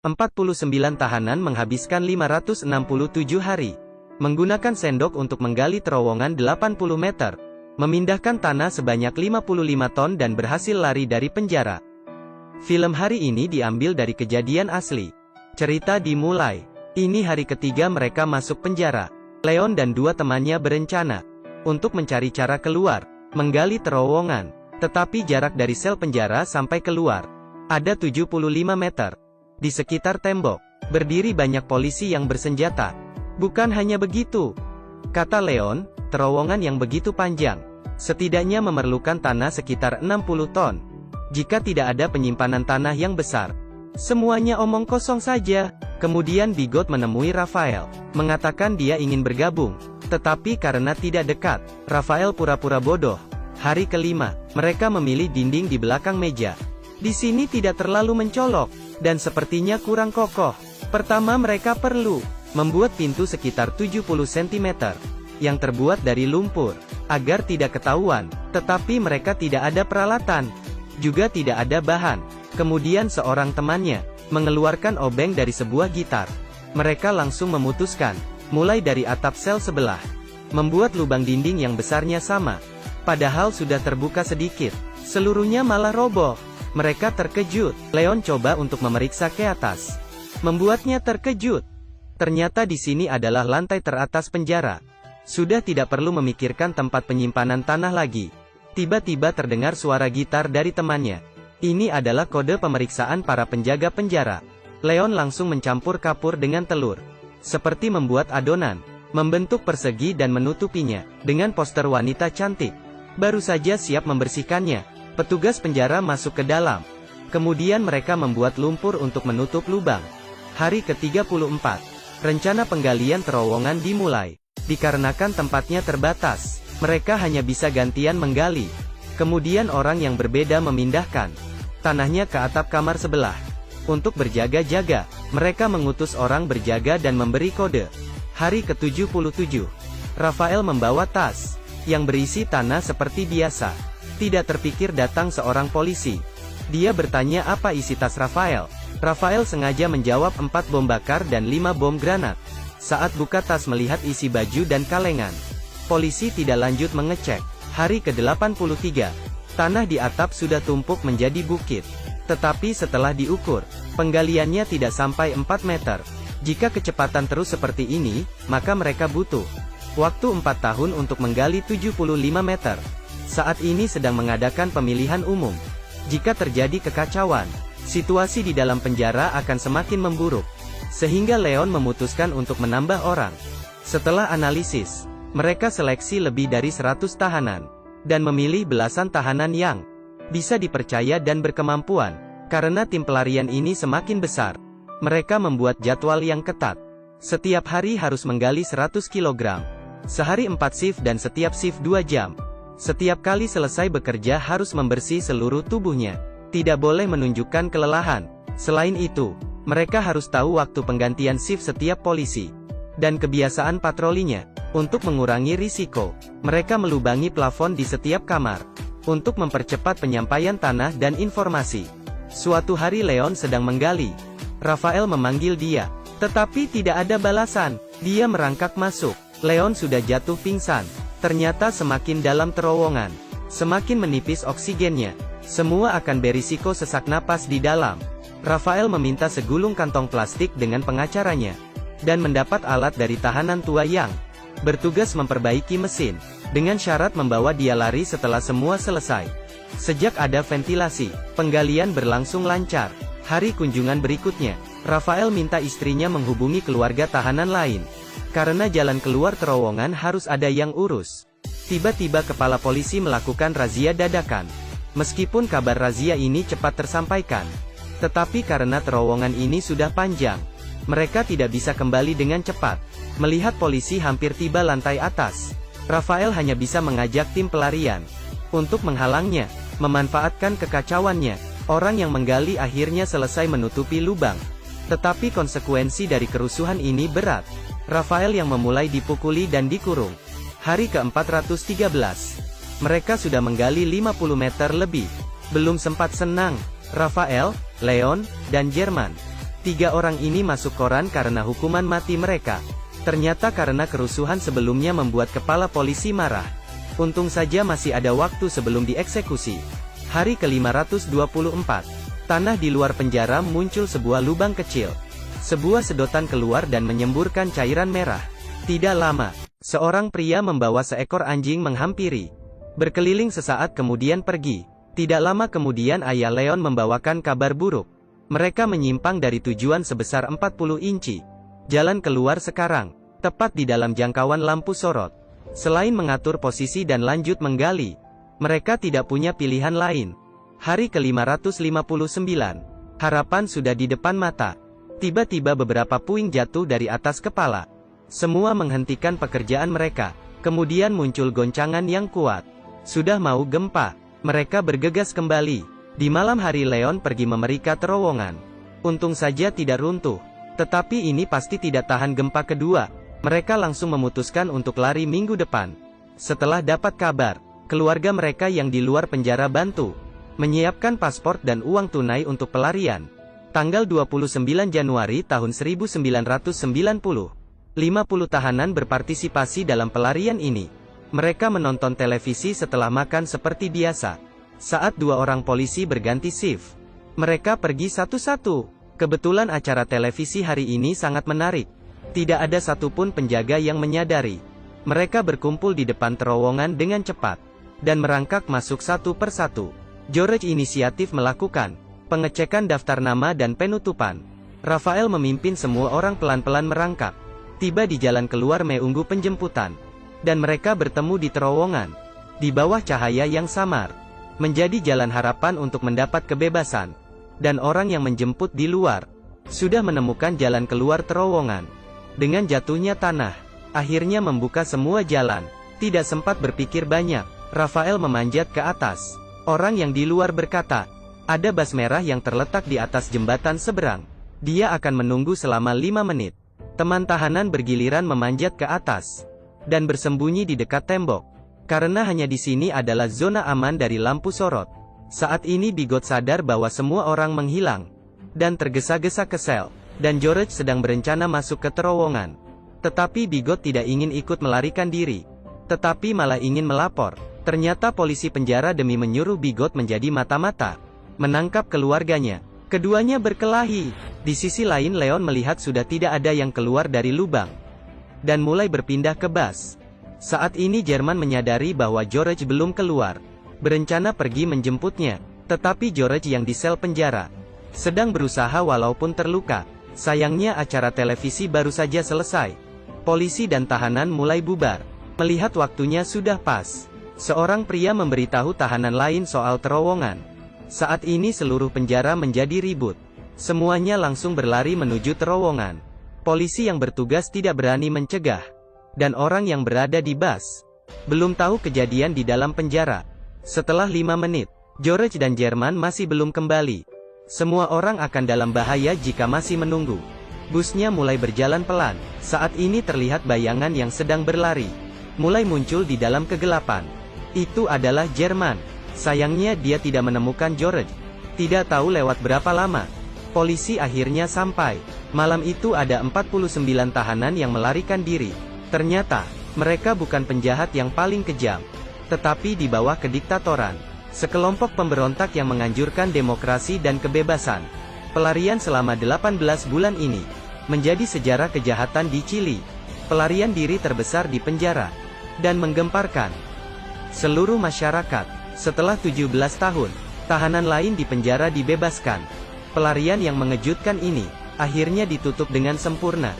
49 tahanan menghabiskan 567 hari. Menggunakan sendok untuk menggali terowongan 80 meter. Memindahkan tanah sebanyak 55 ton dan berhasil lari dari penjara. Film hari ini diambil dari kejadian asli. Cerita dimulai. Ini hari ketiga mereka masuk penjara. Leon dan dua temannya berencana untuk mencari cara keluar, menggali terowongan. Tetapi jarak dari sel penjara sampai keluar ada 75 meter. Di sekitar tembok, berdiri banyak polisi yang bersenjata. Bukan hanya begitu, kata Leon, terowongan yang begitu panjang, setidaknya memerlukan tanah sekitar 60 ton. Jika tidak ada penyimpanan tanah yang besar, semuanya omong kosong saja. Kemudian Bigot menemui Rafael, mengatakan dia ingin bergabung. Tetapi karena tidak dekat, Rafael pura-pura bodoh. Hari kelima, mereka memilih dinding di belakang meja. Di sini tidak terlalu mencolok, dan sepertinya kurang kokoh. Pertama mereka perlu membuat pintu sekitar 70 cm, yang terbuat dari lumpur, agar tidak ketahuan. Tetapi mereka tidak ada peralatan, juga tidak ada bahan. Kemudian seorang temannya mengeluarkan obeng dari sebuah gitar. Mereka langsung memutuskan, mulai dari atap sel sebelah, membuat lubang dinding yang besarnya sama. Padahal sudah terbuka sedikit, seluruhnya malah roboh. Mereka terkejut. Leon coba untuk memeriksa ke atas, membuatnya terkejut. Ternyata di sini adalah lantai teratas penjara. Sudah tidak perlu memikirkan tempat penyimpanan tanah lagi. Tiba-tiba terdengar suara gitar dari temannya. Ini adalah kode pemeriksaan para penjaga penjara. Leon langsung mencampur kapur dengan telur, seperti membuat adonan, membentuk persegi dan menutupinya dengan poster wanita cantik. Baru saja siap membersihkannya, petugas penjara masuk ke dalam. Kemudian mereka membuat lumpur untuk menutup lubang. Hari ke-34, rencana penggalian terowongan dimulai. Dikarenakan tempatnya terbatas, mereka hanya bisa gantian menggali. Kemudian orang yang berbeda memindahkan tanahnya ke atap kamar sebelah. Untuk berjaga-jaga, mereka mengutus orang berjaga dan memberi kode. Hari ke-77, Rafael membawa tas yang berisi tanah seperti biasa. Tidak terpikir datang seorang polisi. Dia bertanya apa isi tas Rafael. Rafael sengaja menjawab 4 bom bakar dan 5 bom granat. Saat buka tas melihat isi baju dan kalengan, polisi tidak lanjut mengecek. Hari ke-83, tanah di atap sudah tumpuk menjadi bukit. Tetapi setelah diukur, penggaliannya tidak sampai 4 meter. Jika kecepatan terus seperti ini, maka mereka butuh waktu 4 tahun untuk menggali 75 meter. Saat ini sedang mengadakan pemilihan umum. Jika terjadi kekacauan, situasi di dalam penjara akan semakin memburuk. Sehingga Leon memutuskan untuk menambah orang. Setelah analisis, mereka seleksi lebih dari 100 tahanan, dan memilih belasan tahanan yang bisa dipercaya dan berkemampuan. Karena tim pelarian ini semakin besar, mereka membuat jadwal yang ketat. Setiap hari harus menggali 100 kg. Sehari 4 shift dan setiap shift 2 jam. Setiap kali selesai bekerja harus membersih seluruh tubuhnya. Tidak boleh menunjukkan kelelahan. Selain itu, mereka harus tahu waktu penggantian shift setiap polisi, dan kebiasaan patrolinya. Untuk mengurangi risiko, mereka melubangi plafon di setiap kamar, untuk mempercepat penyampaian tanah dan informasi. Suatu hari Leon sedang menggali. Rafael memanggil dia, tetapi tidak ada balasan. Dia merangkak masuk. Leon sudah jatuh pingsan. Ternyata semakin dalam terowongan, semakin menipis oksigennya. Semua akan berisiko sesak napas di dalam. Rafael meminta segulung kantong plastik dengan pengacaranya, dan mendapat alat dari tahanan tua yang bertugas memperbaiki mesin, dengan syarat membawa dia lari setelah semua selesai. Sejak ada ventilasi, penggalian berlangsung lancar. Hari kunjungan berikutnya, Rafael minta istrinya menghubungi keluarga tahanan lain. Karena jalan keluar terowongan harus ada yang urus. Tiba-tiba kepala polisi melakukan razia dadakan. Meskipun kabar razia ini cepat tersampaikan, tetapi karena terowongan ini sudah panjang, mereka tidak bisa kembali dengan cepat. Melihat polisi hampir tiba lantai atas, Rafael hanya bisa mengajak tim pelarian untuk menghalangnya. Memanfaatkan kekacauannya, orang yang menggali akhirnya selesai menutupi lubang. Tetapi konsekuensi dari kerusuhan ini berat. Rafael yang memulai dipukuli dan dikurung. Hari ke-413, mereka sudah menggali 50 meter lebih. Belum sempat senang, Rafael, Leon, dan Jerman 3 orang ini masuk koran karena hukuman mati mereka. Ternyata karena kerusuhan sebelumnya membuat kepala polisi marah. Untung saja masih ada waktu sebelum dieksekusi. Hari ke-524. Tanah di luar penjara muncul sebuah lubang kecil. Sebuah sedotan keluar dan menyemburkan cairan merah. Tidak lama, seorang pria membawa seekor anjing menghampiri. Berkeliling sesaat kemudian pergi. Tidak lama kemudian ayah Leon membawakan kabar buruk. Mereka menyimpang dari tujuan sebesar 40 inci. Jalan keluar sekarang, tepat di dalam jangkauan lampu sorot. Selain mengatur posisi dan lanjut menggali, mereka tidak punya pilihan lain. Hari ke-559. Harapan sudah di depan mata. Tiba-tiba beberapa puing jatuh dari atas kepala. Semua menghentikan pekerjaan mereka. Kemudian muncul goncangan yang kuat. Sudah mau gempa. Mereka bergegas kembali. Di malam hari Leon pergi memeriksa terowongan. Untung saja tidak runtuh. Tetapi ini pasti tidak tahan gempa kedua. Mereka langsung memutuskan untuk lari minggu depan. Setelah dapat kabar, keluarga mereka yang di luar penjara bantu menyiapkan paspor dan uang tunai untuk pelarian. Tanggal 29 Januari tahun 1990, 50 tahanan berpartisipasi dalam pelarian ini. Mereka menonton televisi setelah makan seperti biasa. Saat 2 orang polisi berganti shift, mereka pergi satu-satu. Kebetulan acara televisi hari ini sangat menarik. Tidak ada satupun penjaga yang menyadari. Mereka berkumpul di depan terowongan dengan cepat, dan merangkak masuk satu persatu. George inisiatif melakukan pengecekan daftar nama dan penutupan. Rafael memimpin semua orang pelan-pelan merangkak. Tiba di jalan keluar menunggu penjemputan. Dan mereka bertemu di terowongan. Di bawah cahaya yang samar. Menjadi jalan harapan untuk mendapat kebebasan. Dan orang yang menjemput di luar sudah menemukan jalan keluar terowongan. Dengan jatuhnya tanah, akhirnya membuka semua jalan. Tidak sempat berpikir banyak, Rafael memanjat ke atas. Orang yang di luar berkata, ada bas merah yang terletak di atas jembatan seberang. Dia akan menunggu selama 5 menit. Teman tahanan bergiliran memanjat ke atas dan bersembunyi di dekat tembok. Karena hanya di sini adalah zona aman dari lampu sorot. Saat ini Bigot sadar bahwa semua orang menghilang. Dan tergesa-gesa ke sel. Dan George sedang berencana masuk ke terowongan. Tetapi Bigot tidak ingin ikut melarikan diri. Tetapi malah ingin melapor. Ternyata polisi penjara demi menyuruh Bigot menjadi mata-mata. Menangkap keluarganya. Keduanya berkelahi. Di sisi lain Leon melihat sudah tidak ada yang keluar dari lubang. Dan mulai berpindah ke bas. Saat ini Jerman menyadari bahwa George belum keluar. Berencana pergi menjemputnya. Tetapi George yang di sel penjara sedang berusaha walaupun terluka. Sayangnya acara televisi baru saja selesai. Polisi dan tahanan mulai bubar. Melihat waktunya sudah pas, seorang pria memberitahu tahanan lain soal terowongan. Saat ini seluruh penjara menjadi ribut. Semuanya langsung berlari menuju terowongan. Polisi yang bertugas tidak berani mencegah. Dan orang yang berada di bas belum tahu kejadian di dalam penjara. Setelah 5 menit, George dan Jerman masih belum kembali. Semua orang akan dalam bahaya jika masih menunggu. Busnya mulai berjalan pelan. Saat ini terlihat bayangan yang sedang berlari. Mulai muncul di dalam kegelapan. Itu adalah Jerman. Sayangnya dia tidak menemukan George. Tidak tahu lewat berapa lama. Polisi akhirnya sampai. Malam itu ada 49 tahanan yang melarikan diri. Ternyata, mereka bukan penjahat yang paling kejam. Tetapi di bawah kediktatoran sekelompok pemberontak yang menganjurkan demokrasi dan kebebasan. Pelarian selama 18 bulan ini menjadi sejarah kejahatan di Chili. Pelarian diri terbesar di penjara. Dan menggemparkan seluruh masyarakat. Setelah 17 tahun, tahanan lain di penjara dibebaskan. Pelarian yang mengejutkan ini akhirnya ditutup dengan sempurna.